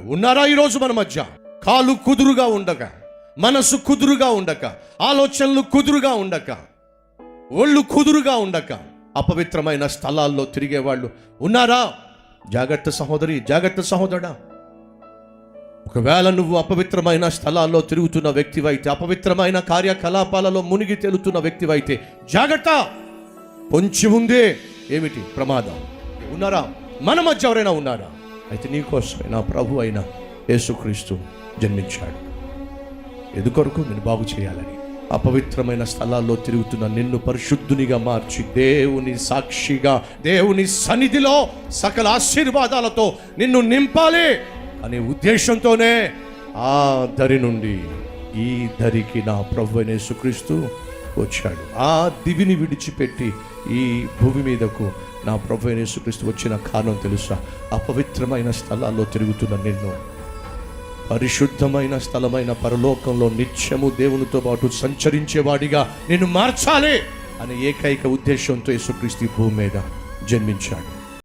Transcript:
ఉన్నారా ఈరోజు మన మధ్య? కాలు కుదురుగా ఉండక, మనసు కుదురుగా ఉండక, ఆలోచనలు కుదురుగా ఉండక, ఒళ్ళు కుదురుగా ఉండక అపవిత్రమైన స్థలాల్లో తిరిగేవాళ్ళు ఉన్నారా? జాగ్రత్త సహోదరి, జాగ్రత్త సహోదరుడా. ఒకవేళ నువ్వు అపవిత్రమైన స్థలాల్లో తిరుగుతున్న వ్యక్తివైతే, అపవిత్రమైన కార్యకలాపాలలో మునిగి తేలుతున్న వ్యక్తివైతే జాగ్రత్త. పొంచి ఉందే ఏమిటి? ప్రమాదం. ఉన్నారా? మన మధ్య ఎవరైనా ఉన్నారా? అయితే నీకోసమే నా ప్రభు అయిన యేసుక్రీస్తు జన్మించాడు. ఎందుకొరకు? నేను బాగు చేయాలని. అపవిత్రమైన స్థలాల్లో తిరుగుతున్న నిన్ను పరిశుద్ధునిగా మార్చి దేవుని సాక్షిగా, దేవుని సన్నిధిలో సకల ఆశీర్వాదాలతో నిన్ను నింపాలి అనే ఉద్దేశంతోనే ఆ దరి నుండి ఈ దరికి నా ప్రభు అయిన యేసుక్రీస్తు వచ్చాడు. ఆ దివిని విడిచిపెట్టి ఈ భూమి మీదకు నా ప్రభు అయిన యేసుక్రీస్తు వచ్చిన కారణం తెలుసా? అపవిత్రమైన స్థలాల్లో తిరుగుతున్న నిన్ను పరిశుద్ధమైన స్థలమైన పరలోకంలో నిత్యము దేవునితో పాటు సంచరించేవాడిగా నిన్ను మార్చాలి అనే ఏకైక ఉద్దేశంతో యేసుక్రీస్తు భూమి మీద జన్మించాడు.